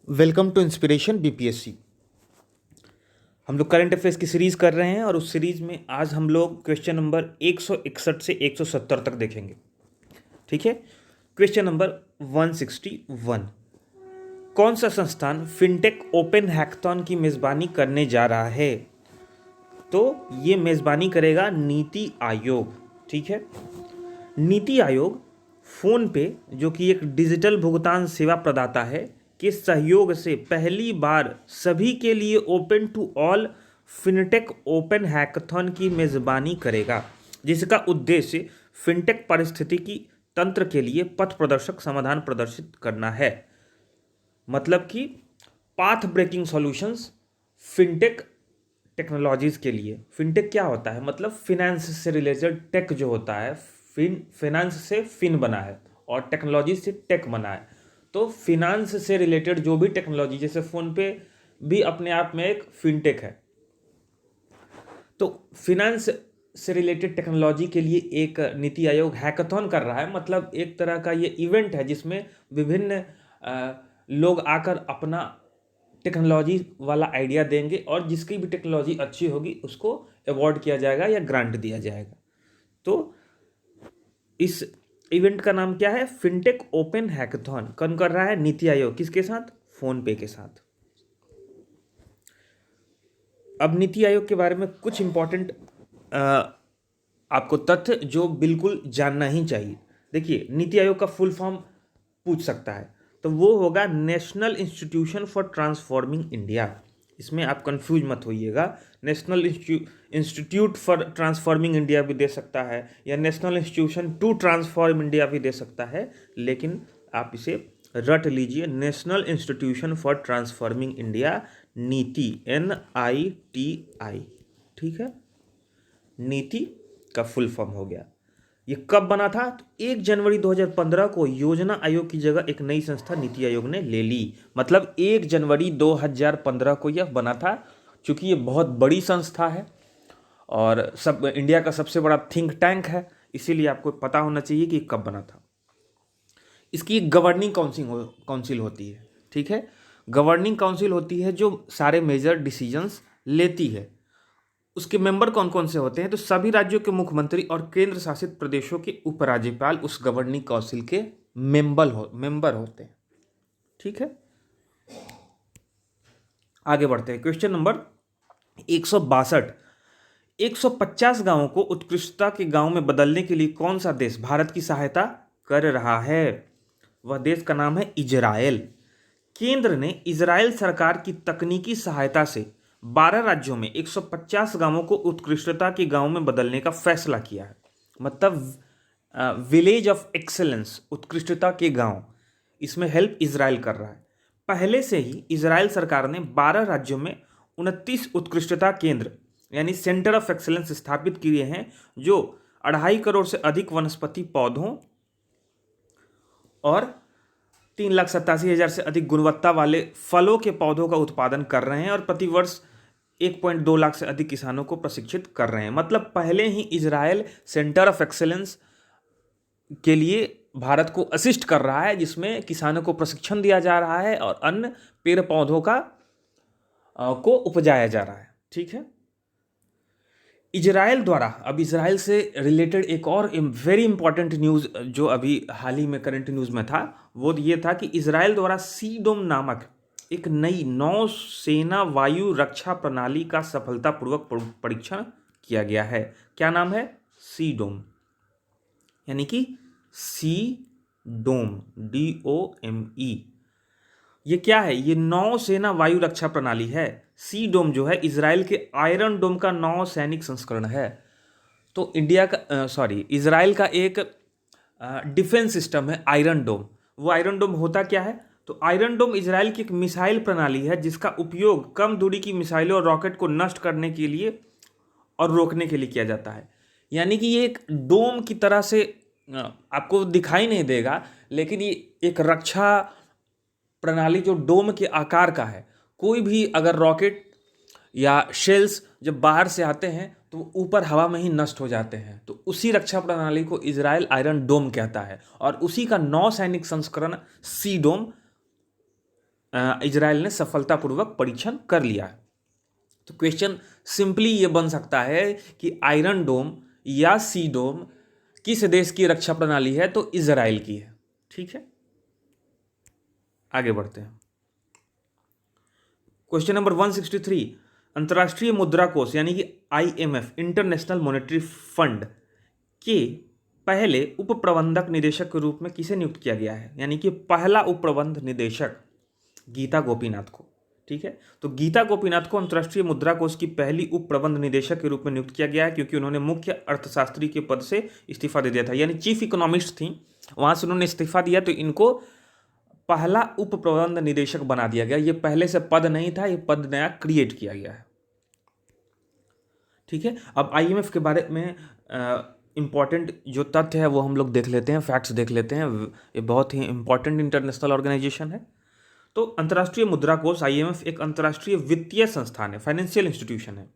Welcome to inspiration BPSC. हम लोग current affairs की सीरीज कर रहे हैं और उस सीरीज में आज हम लोग क्वेश्चन नंबर 161 से 170 तक देखेंगे। ठीक है। क्वेश्चन नंबर 161, कौन सा संस्थान फिनटेक ओपन हैकाथॉन की मेजबानी करने जा रहा है? तो ये मेजबानी करेगा नीति आयोग। ठीक है। नीति आयोग फोन पे, जो कि एक डिजिटल भुगतान सेवा प्रदाता है, के सहयोग से पहली बार सभी के लिए open to all fintech open hackathon की मेजबानी करेगा, जिसका उद्देश्य फिनटेक पारिस्थितिकी तंत्र के लिए पथ प्रदर्शक समाधान प्रदर्शित करना है। मतलब कि path breaking solutions fintech technologies के लिए। फिनटेक क्या होता है? मतलब फिनेंस से रिलेटेड टेक जो होता है, फिनेंस से फिन बना है और टेक्नोलॉजी से टेक बना है। तो फिनेंस से रिलेटेड जो भी टेक्नोलॉजी, जैसे फोन पे भी अपने आप में एक फिनटेक है, तो फिनेंस से रिलेटेड टेक्नोलॉजी के लिए एक नीति आयोग हैकाथॉन कर रहा है। मतलब एक तरह का ये इवेंट है जिसमें विभिन्न लोग आकर अपना टेक्नोलॉजी वाला आइडिया देंगे और जिसकी भी टेक्नोलॉजी अच्छी होगी उसको अवार्ड किया जाएगा या ग्रांट दिया जाएगा। तो इस इवेंट का नाम क्या है? Fintech open hackathon. कौन कर रहा है? नीति आयोग। किसके साथ? फोन पे के साथ। अब नीति आयोग के बारे में कुछ इंपॉर्टेंट आपको तथ्य जो बिल्कुल जानना ही चाहिए। देखिए, नीति आयोग का फुल फॉर्म पूछ सकता है, तो वो होगा national institution for transforming India. इसमें आप कंफ्यूज मत होइएगा। National institute for transforming India भी दे सकता है या national institution to transform India भी दे सकता है, लेकिन आप इसे रट लीजिए, national institution for transforming India, Niti, NITI। ठीक है। नीति का फुल फॉर्म हो गया। ये कब बना था? तो 1 जनवरी 2015 को योजना आयोग की जगह एक नई संस्था नीति आयोग ने ले ली। मतलब 1 जनवरी 2015 को यह बना था। चूंकि ये बहुत बड़ी संस्था है और सब इंडिया का सबसे बड़ा थिंक टैंक है, इसीलिए आपको पता होना चाहिए कि कब बना था। इसकी एक गवर्निंग काउंसिल होती है। ठीक है। गवर्निंग काउंसिल होती है जो सारे मेजर डिसीजंस लेती है। उसके मेंबर कौन कौन से होते हैं? तो सभी राज्यों के मुख्यमंत्री और केंद्र शासित प्रदेशों के उपराज्यपाल उस गवर्निंग काउंसिल के मेंबर होते हैं। ठीक है। आगे बढ़ते हैं। क्वेश्चन नंबर 162, 150 गांवों को उत्कृष्टता के गांव में बदलने के लिए कौन सा देश भारत की सहायता कर रहा है? वह देश का नाम है इजराइल। केंद्र ने इजराइल सरकार की तकनीकी सहायता से 12 राज्यों में 150 गांवों को उत्कृष्टता के गांव में बदलने का फैसला किया है। मतलब विलेज ऑफ एक्सेलेंस, उत्कृष्टता के गांव, इसमें हेल्प इजराइल कर रहा है। पहले से ही इजराइल सरकार ने 12 राज्यों में 29 उत्कृष्टता केंद्र यानी सेंटर ऑफ एक्सेलेंस स्थापित किए हैं, जो 2.5 करोड़ से अधिक वनस्पति पौधों और 3,87,000 से अधिक गुणवत्ता वाले फलों के पौधों का उत्पादन कर रहे हैं और प्रतिवर्ष 1.2 लाख से अधिक किसानों को प्रशिक्षित कर रहे हैं। मतलब पहले ही इजराइल सेंटर ऑफ एक्सेलेंस के लिए भारत को असिस्ट कर रहा है, जिसमें किसानों को प्रशिक्षण दिया जा रहा है और अन्य पेड़ पौधों को उपजाया जा रहा है। ठीक है। इजराइल द्वारा, अब इजराइल से रिलेटेड एक और वेरी इंपॉर्टेंट न्यूज़ जो अभी हाल ही में करंट न्यूज़ में था, वो ये था कि इजराइल द्वारा सीडोम नामक एक नई नौसेना वायु रक्षा प्रणाली का सफलतापूर्वक परीक्षण किया गया है। क्या नाम है? सीडोम, यानी कि सी डोम, DOME। ये क्या है? ये नौसेना वायु रक्षा प्रणाली है। सी डोम जो है इजराइल के आयरन डोम का नौसैनिक संस्करण है। तो इजराइल का एक डिफेंस सिस्टम है आयरन डोम। वो आयरन डोम होता क्या है? तो आयरन डोम इजराइल की एक मिसाइल प्रणाली है जिसका उपयोग कम दूरी की मिसाइलों और रॉकेट को नष्ट करने के लिए और रोकने के लिए किया जाता है। यानी कि ये एक डोम की तरह से आपको दिखाई नहीं देगा, लेकिन ये एक रक्षा प्रणाली जो डोम के आकार का है। कोई भी अगर रॉकेट या शेल्स जब बाहर से आते हैं तो वो ऊपर हवा में ही नष्ट हो जाते हैं। तो उसी रक्षा प्रणाली को इजराइल आयरन डोम कहता है और उसी का नौसैनिक संस्करण सी डोम इजराइल ने सफलतापूर्वक परीक्षण कर लिया है। तो क्वेश्चन सिंपली ये बन सकता है कि आयरन डोम या सी डोम किस देश की रक्षा प्रणाली है, तो इजराइल की है। ठीक है, आगे बढ़ते हैं। क्वेश्चन नंबर 163, अंतर्राष्ट्रीय मुद्रा कोष यानी कि IMF इंटरनेशनल मॉनेटरी फंड के पहले उप प्रबंधक निदेशक के रूप में किसे नियुक्त किया गया है, यानी कि पहला उप प्रबंध निदेशक गीता गोपीनाथ को। ठीक है, तो गीता गोपीनाथ को अंतर्राष्ट्रीय मुद्रा कोष की पहली उप प्रबंध निदेशक के रूप में नियुक्त किया गया है, क्योंकि उन्होंने मुख्य अर्थशास्त्री के पद से इस्तीफा दे दिया था, यानी चीफ इकोनॉमिस्ट थी, वहां से उन्होंने इस्तीफा दिया, तो इनको पहला उप प्रबंध निदेशक बना दिया गया। ये पहले से पद नहीं था, ये पद नया क्रिएट किया गया है। ठीक है, अब IMF के बारे में इंपॉर्टेंट जो तथ्य है वो हम लोग देख लेते हैं, फैक्ट्स देख लेते हैं। ये बहुत ही इंपॉर्टेंट इंटरनेशनल ऑर्गेनाइजेशन है। तो अंतर्राष्ट्रीय मुद्रा कोष IMF एक अंतर्राष्ट्रीय वित्तीय संस्थान है, फाइनेंशियल इंस्टीट्यूशन है,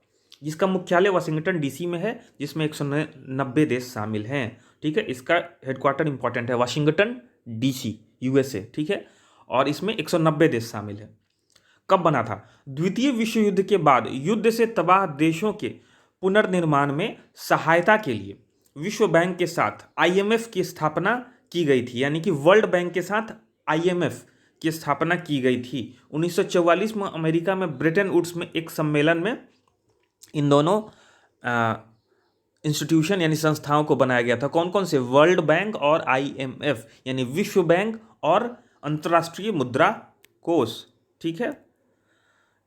जिसका मुख्यालय वाशिंगटन DC में है, जिसमें 190 देश शामिल हैं। ठीक है, इसका हेडक्वार्टर इंपॉर्टेंट है, वाशिंगटन DC USA। ठीक है, और इसमें 190 देश शामिल है। कब बना था? द्वितीय विश्व युद्ध के बाद युद्ध से तबाह देशों के पुनर्निर्माण में सहायता के लिए विश्व बैंक के साथ IMF की स्थापना की गई थी, यानी कि वर्ल्ड बैंक के साथ IMF की स्थापना की गई थी। 1944 में अमेरिका में ब्रेटन वुड्स में एक सम्मेलन में इन दोनों इंस्टीट्यूशन यानी संस्थाओं को बनाया गया था। कौन कौन से? वर्ल्ड बैंक और IMF, यानी विश्व बैंक और अंतर्राष्ट्रीय मुद्रा कोष। ठीक है,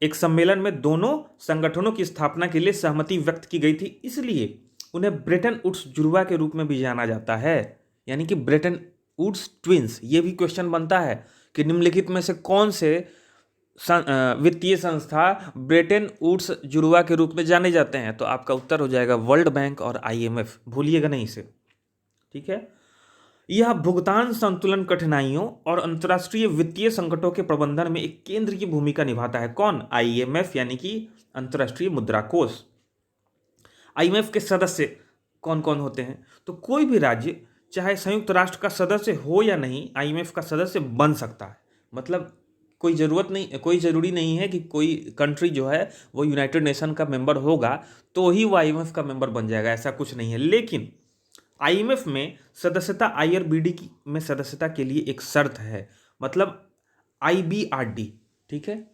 एक सम्मेलन में दोनों संगठनों की स्थापना के लिए सहमति व्यक्त की गई थी, इसलिए उन्हें ब्रेटन वुड्स जुड़वा के रूप में भी जाना जाता है, यानी कि ब्रेटन वुड्स ट्विंस। ये भी क्वेश्चन बनता है कि निम्नलिखित में से कौन से वित्तीय संस्था ब्रेटन वुड्स जुड़वा के रूप में जाने जाते हैं, तो आपका उत्तर हो जाएगा वर्ल्ड बैंक और IMF, भूलिएगा नहीं इसे। ठीक है, यह भुगतान संतुलन कठिनाइयों और अंतर्राष्ट्रीय वित्तीय संकटों के प्रबंधन में एक केंद्र की भूमिका निभाता है। कौन? IMF, यानी कि अंतर्राष्ट्रीय मुद्रा कोष। IMF के सदस्य कौन कौन होते हैं? तो कोई भी राज्य चाहे संयुक्त राष्ट्र का सदस्य हो या नहीं, IMF का सदस्य बन सकता है। मतलब कोई ज़रूरी नहीं है कि कोई कंट्री जो है वो यूनाइटेड नेशन का मेंबर होगा तो ही वो IMF का मेंबर बन जाएगा, ऐसा कुछ नहीं है। लेकिन IMF में सदस्यता IRBD में सदस्यता के लिए एक शर्त है, मतलब IBRD। ठीक है,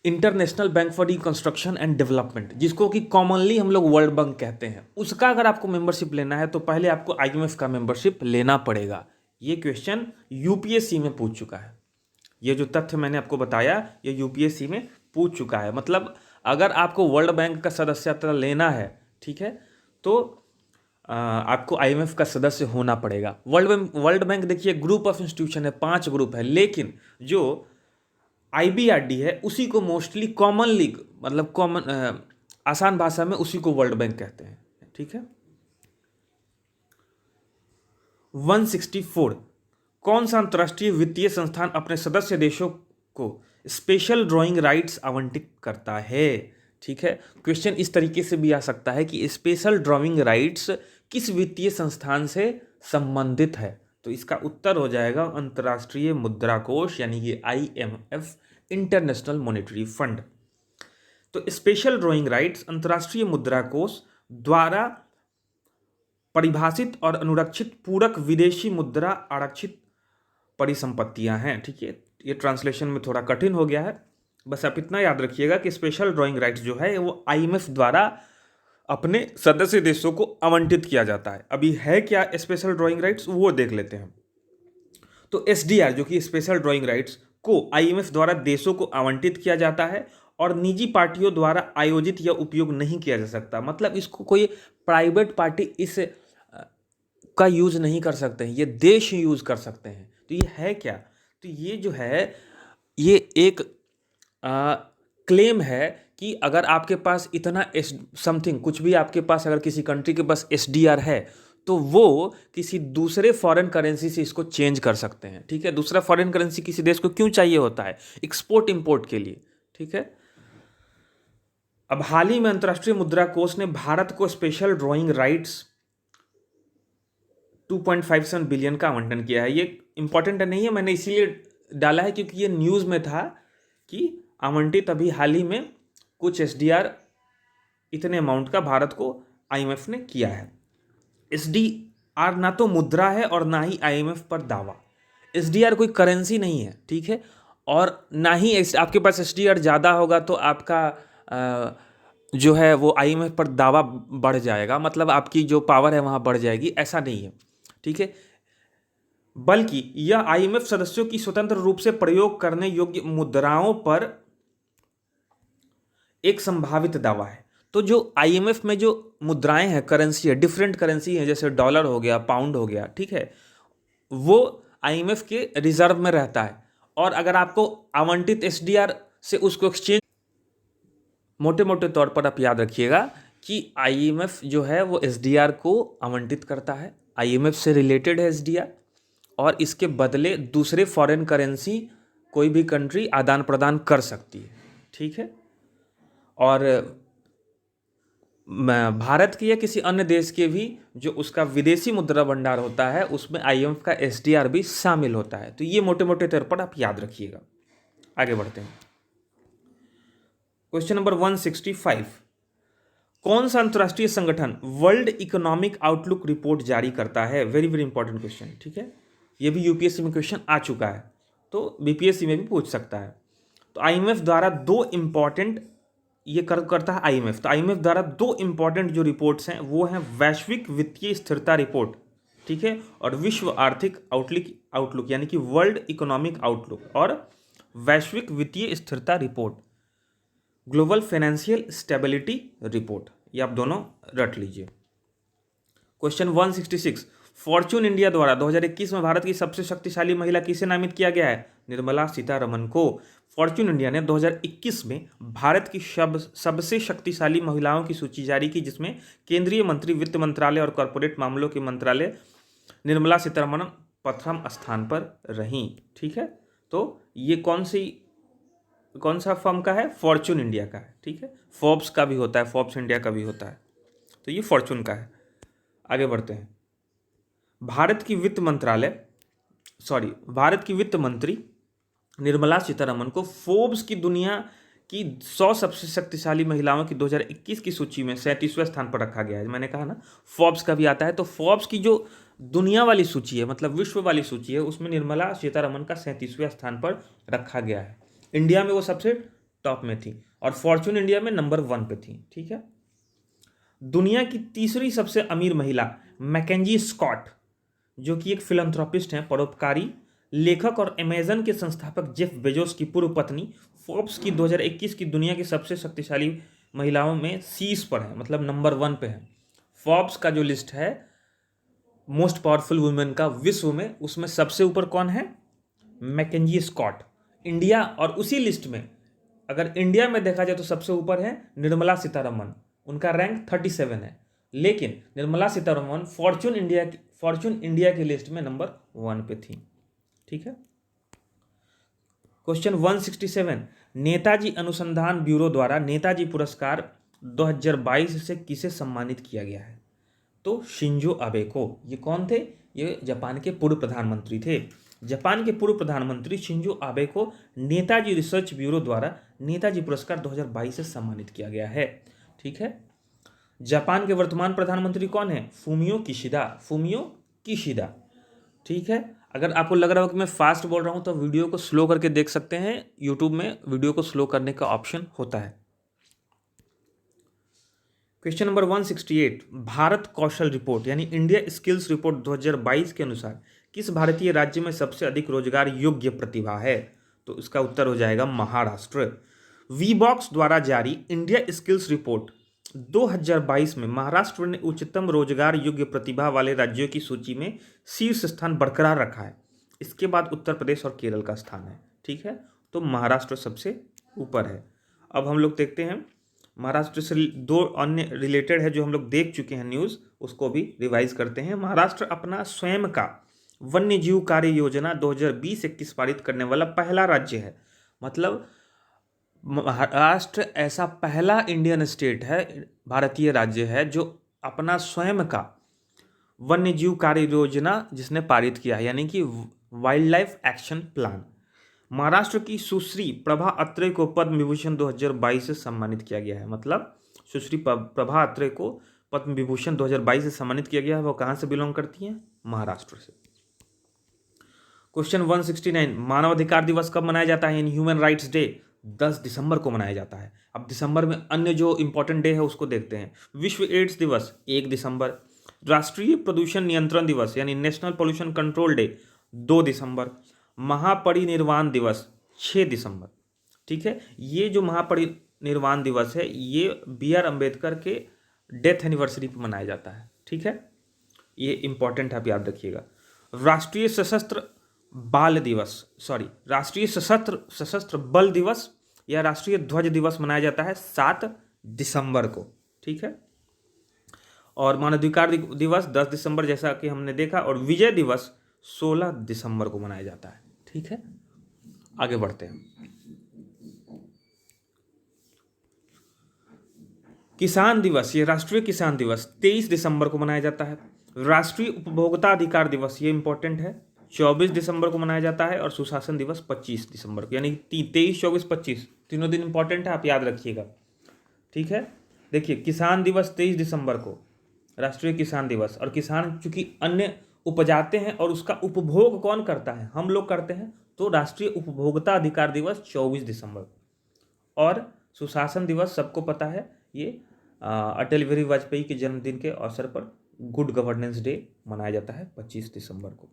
international bank for reconstruction and development, जिसको कि कॉमनली हम लोग वर्ल्ड बैंक कहते हैं, उसका अगर आपको मेंबरशिप लेना है तो पहले आपको IMF का मेंबरशिप लेना पड़ेगा। ये क्वेश्चन UPSC में पूछ चुका है। ये जो तथ्य मैंने आपको बताया ये UPSC में पूछ चुका है। मतलब अगर आपको वर्ल्ड बैंक का सदस्यता लेना है, ठीक है, तो आपको IMF का सदस्य होना पड़ेगा। वर्ल्ड बैंक देखिए ग्रुप ऑफ इंस्टीट्यूशन है, 5 ग्रुप है, लेकिन जो IBRD है उसी को मोस्टली कॉमनली, मतलब आसान भाषा में उसी को वर्ल्ड बैंक कहते हैं। ठीक है, 164, कौन सा अंतर्राष्ट्रीय वित्तीय संस्थान अपने सदस्य देशों को स्पेशल ड्राइंग राइट्स आवंटित करता है? ठीक है, क्वेश्चन इस तरीके से भी आ सकता है कि स्पेशल ड्राइंग राइट्स किस वित्तीय संस्थान से संबंधित है, तो इसका उत्तर हो जाएगा अंतर्राष्ट्रीय मुद्रा कोष, यानी कि IMF इंटरनेशनल मॉनेटरी फंड। तो स्पेशल ड्राइंग राइट्स अंतर्राष्ट्रीय मुद्रा कोष द्वारा परिभाषित और अनुरक्षित पूरक विदेशी मुद्रा आरक्षित परिसंपत्तियां हैं। ठीक है, ये ट्रांसलेशन में थोड़ा कठिन हो गया है, बस आप इतना याद रखिएगा कि स्पेशल ड्राइंग राइट्स जो है वो IMF द्वारा अपने सदस्य देशों को आवंटित किया जाता है। अभी है क्या स्पेशल ड्राइंग राइट्स, वो देख लेते हैं। तो SDR जो कि स्पेशल ड्राइंग राइट्स को IMF द्वारा देशों को आवंटित किया जाता है और निजी पार्टियों द्वारा आयोजित या उपयोग नहीं किया जा सकता। मतलब इसको कोई प्राइवेट पार्टी इस का यूज नहीं कर सकते हैं, ये देश यूज कर सकते हैं। तो ये है क्या? तो ये जो है ये एक क्लेम है कि अगर आपके पास इतना समथिंग कुछ भी आपके पास, अगर किसी कंट्री के पास SDR है तो वो किसी दूसरे फॉरेन करेंसी से इसको चेंज कर सकते हैं। ठीक है, दूसरा फॉरेन करेंसी किसी देश को क्यों चाहिए होता है? एक्सपोर्ट इंपोर्ट के लिए। ठीक है, अब हाल ही में अंतर्राष्ट्रीय मुद्रा कोष ने भारत को स्पेशल ड्राइंग राइट्स 2.57 बिलियन का आवंटन किया है। ये इंपॉर्टेंट नहीं है, मैंने इसीलिए डाला है क्योंकि ये न्यूज़ में था कि आवंटित अभी हाल ही में कुछ एसडीआर इतने अमाउंट का भारत को आईएमएफ ने किया है। एसडीआर ना तो मुद्रा है और ना ही आईएमएफ पर दावा। एसडीआर कोई करेंसी नहीं है, ठीक है, और ना ही आपके पास एसडीआर ज़्यादा होगा तो आपका जो है वो आईएमएफ पर दावा बढ़ जाएगा, मतलब आपकी जो पावर है वहाँ बढ़ जाएगी, ऐसा नहीं है, ठीक है। बल्कि यह आईएमएफ सदस्यों की स्वतंत्र रूप से प्रयोग करने योग्य मुद्राओं पर एक संभावित दावा है। तो जो आईएमएफ में जो मुद्राएं हैं, करेंसी है, डिफरेंट करेंसी है, जैसे डॉलर हो गया, पाउंड हो गया, ठीक है, वो आईएमएफ के रिजर्व में रहता है। और अगर आपको आवंटित एसडीआर से उसको एक्सचेंज, मोटे मोटे तौर पर आप याद रखिएगा कि आईएमएफ जो है वो एसडीआर को आवंटित करता है, आईएमएफ से रिलेटेड है एसडीआर, और इसके बदले दूसरे फॉरेन करेंसी कोई भी कंट्री आदान प्रदान कर सकती है, ठीक है। और भारत के या किसी अन्य देश के भी जो उसका विदेशी मुद्रा भंडार होता है उसमें आईएमएफ का एसडीआर भी शामिल होता है। तो ये मोटे मोटे तौर पर आप याद रखिएगा। आगे बढ़ते हैं। क्वेश्चन नंबर 165, कौन सा अंतर्राष्ट्रीय संगठन वर्ल्ड इकोनॉमिक आउटलुक रिपोर्ट जारी करता है? वेरी वेरी इंपॉर्टेंट क्वेश्चन, ठीक है। ये भी यूपीएससी में क्वेश्चन आ चुका है, तो बीपीएससी में भी पूछ सकता है। तो आईएमएफ द्वारा दो इंपॉर्टेंट ये करता है आईएमएफ। तो आईएमएफ द्वारा दो इंपॉर्टेंट जो रिपोर्ट्स हैं वो हैं वैश्विक वित्तीय स्थिरता रिपोर्ट, ठीक है, और विश्व आर्थिक आउटलुक यानी कि वर्ल्ड इकोनॉमिक आउटलुक, और वैश्विक वित्तीय स्थिरता report, global financial stability report. ये आप दोनों रट लीजिए। क्वेश्चन 166, फॉर्च्यून इंडिया द्वारा 2021 में भारत की सबसे शक्तिशाली महिला किसे नामित किया गया है? निर्मला सीतारमण को। फॉर्च्यून इंडिया ने 2021 में भारत की सबसे शक्तिशाली महिलाओं की सूची जारी की, जिसमें केंद्रीय मंत्री, वित्त मंत्रालय और कॉरपोरेट मामलों के मंत्रालय निर्मला सीतारमण प्रथम स्थान पर रहीं, ठीक है। तो ये कौन सा फर्म का है? फॉर्च्यून इंडिया का है, ठीक है। फोर्ब्स का भी होता है, फोर्ब्स इंडिया का भी होता है, तो ये फॉर्च्यून का है। आगे बढ़ते हैं। भारत की वित्त मंत्री निर्मला सीतारमण को फोर्ब्स की दुनिया की 100 सबसे शक्तिशाली महिलाओं की 2021 की सूची में 37वें स्थान पर रखा गया है। मैंने कहा ना फोर्ब्स का भी आता है, तो फोर्ब्स की जो दुनिया वाली सूची है, मतलब विश्व वाली सूची है, उसमें निर्मला सीतारमण का 37वें स्थान पर रखा गया है। इंडिया में वो सबसे टॉप में थी और फॉर्च्यून इंडिया में नंबर 1 पे थी, ठीक है। दुनिया की तीसरी सबसे अमीर महिला मैकेंजी स्कॉट, जो कि एक फिलैंथ्रोपिस्ट हैं, परोपकारी लेखक और अमेजन के संस्थापक जेफ बेजोस की पूर्व पत्नी, फोर्ब्स की 2021 की दुनिया की सबसे शक्तिशाली महिलाओं में शीर्ष पर है, मतलब नंबर 1 पे है। फोर्ब्स का जो लिस्ट है मोस्ट पावरफुल वुमेन का विश्व में, उसमें सबसे ऊपर कौन है? McKenzie Scott. इंडिया, और उसी लिस्ट में अगर इंडिया में देखा जाए तो सबसे ऊपर है निर्मला सीतारमण, उनका रैंक 37 है, लेकिन निर्मला सीतारमण फॉर्च्यून इंडिया की लिस्ट में नंबर 1 पे थी, ठीक है। क्वेश्चन 167, नेताजी अनुसंधान ब्यूरो द्वारा नेताजी पुरस्कार 2022 से किसे सम्मानित किया गया है? तो शिंजो आबे को। ये कौन थे? ये जापान के पूर्व प्रधानमंत्री थे। जापान के पूर्व प्रधानमंत्री शिंजो आबे को नेताजी रिसर्च ब्यूरो द्वारा नेताजी पुरस्कार 2022 से सम्मानित किया गया है, ठीक है। जापान के वर्तमान प्रधानमंत्री कौन है? फूमियो किशिदा, ठीक है। अगर आपको लग रहा हो कि मैं फास्ट बोल रहा हूं तो वीडियो को स्लो करके देख सकते हैं, यूट्यूब में वीडियो को स्लो करने का ऑप्शन होता है। क्वेश्चन नंबर 168, भारत कौशल रिपोर्ट यानी इंडिया स्किल्स रिपोर्ट 2022 के अनुसार किस भारतीय राज्य में सबसे अधिक रोजगार योग्य प्रतिभा है? तो इसका उत्तर हो जाएगा महाराष्ट्र। वीबॉक्स द्वारा जारी इंडिया स्किल्स रिपोर्ट 2022 में महाराष्ट्र ने उच्चतम रोजगार योग्य प्रतिभा वाले राज्यों की सूची में शीर्ष स्थान बरकरार रखा है। इसके बाद उत्तर प्रदेश और केरल का स्थान है, ठीक है। तो महाराष्ट्र सबसे ऊपर है। अब हम लोग देखते हैं महाराष्ट्र से दो अन्य रिलेटेड है जो हम लोग देख चुके हैं न्यूज़, उसको भी रिवाइज करते हैं। महाराष्ट्र अपना स्वयं का वन्य जीव कार्य योजना 2020-21 पारित करने वाला पहला राज्य है। मतलब महाराष्ट्र ऐसा पहला इंडियन स्टेट है, भारतीय राज्य है, जो अपना स्वयं का वन्य जीव कार्य योजना जिसने पारित किया है, यानी कि wild life action plan. Maharashtra की सुश्री प्रभा अत्रे को पद्म विभूषण 2022 से सम्मानित किया गया है। मतलब सुश्री प्रभा अत्रे को पद्म विभूषण 2022 से सम्मानित किया गया है। वो कहाँ से बिलोंग करती हैं? महाराष्ट्र से। क्वेश्चन 169, मानवाधिकार दिवस कब मनाया जाता है? इन ह्यूमन राइट्स डे 10 दिसंबर को मनाया जाता है। अब दिसंबर में अन्य जो इंपॉर्टेंट डे है उसको देखते हैं। विश्व एड्स दिवस 1 दिसंबर, राष्ट्रीय प्रदूषण नियंत्रण दिवस यानी नेशनल पोल्यूशन कंट्रोल डे 2 दिसंबर, महापरिनिर्वाण दिवस 6 दिसंबर। ठीक है, ये जो महापरिनिर्वाण दिवस है ये BR अम्बेडकर के डेथ एनिवर्सरी पर मनाया जाता है। ठीक है, ये इंपॉर्टेंट है, आप याद रखिएगा। राष्ट्रीय सशस्त्र बल दिवस या राष्ट्रीय ध्वज दिवस मनाया जाता है 7 दिसंबर को। ठीक है, और मानवाधिकार दिवस 10 दिसंबर जैसा कि हमने देखा, और विजय दिवस 16 दिसंबर को मनाया जाता है। ठीक है, आगे बढ़ते हैं। किसान दिवस, ये राष्ट्रीय किसान दिवस 23 दिसंबर को मनाया जाता है। राष्ट्रीय उपभोक्ता अधिकार दिवस, ये इंपॉर्टेंट है, 24 दिसंबर को मनाया जाता है। और सुशासन दिवस 25 दिसंबर को, यानी 23, 24, 25 तीनों दिन इंपॉर्टेंट है, आप याद रखिएगा। ठीक है, देखिए किसान दिवस 23 दिसंबर को राष्ट्रीय किसान दिवस, और किसान चूंकि अन्न उपजाते हैं और उसका उपभोग कौन करता है? हम लोग करते हैं, तो राष्ट्रीय उपभोक्ता अधिकार दिवस 24 दिसंबर। और सुशासन दिवस सबको पता है, ये अटल बिहारी वाजपेयी के जन्मदिन के अवसर पर गुड गवर्नेंस डे मनाया जाता है 25 दिसंबर को।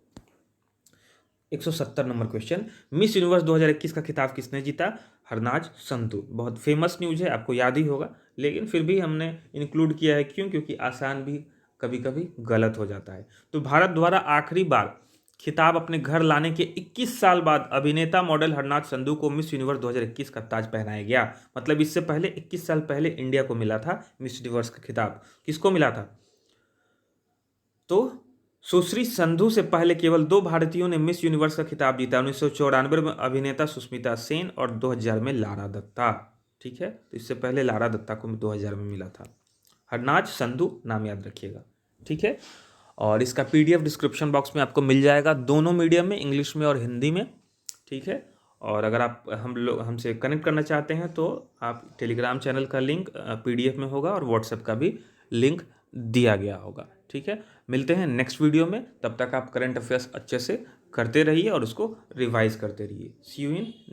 170 नंबर क्वेश्चन, मिस यूनिवर्स 2021 का खिताब किसने जीता? हरनाज संधू। बहुत फेमस न्यूज है, आपको याद ही होगा, लेकिन फिर भी हमने इंक्लूड किया है। क्यों? क्योंकि आसान भी कभी कभी गलत हो जाता है। तो भारत द्वारा आखिरी बार खिताब अपने घर लाने के 21 साल बाद अभिनेता मॉडल हरनाज संधू को मिस यूनिवर्स 2021 का ताज पहनाया गया। मतलब इससे पहले 21 साल पहले इंडिया को मिला था मिस यूनिवर्स का खिताब। किसको मिला था? तो सुश्री संधू से पहले केवल 2 भारतीयों ने मिस यूनिवर्स का खिताब जीता। 1994 में अभिनेता सुष्मिता सेन और 2000 में लारा दत्ता। ठीक है, तो इससे पहले लारा दत्ता को 2000 में मिला था। हरनाज संधू नाम याद रखिएगा। ठीक है, और इसका PDF डिस्क्रिप्शन बॉक्स में आपको मिल जाएगा, दोनों मीडियम में, इंग्लिश में और हिंदी में। ठीक है, और अगर आप हमसे कनेक्ट करना चाहते हैं तो आप टेलीग्राम चैनल का लिंक PDF में होगा और व्हाट्सएप का भी लिंक दिया गया होगा। ठीक है, मिलते हैं नेक्स्ट वीडियो में। तब तक आप करंट अफेयर्स अच्छे से करते रहिए और उसको रिवाइज करते रहिए। सी यू इन नेक्स्ट।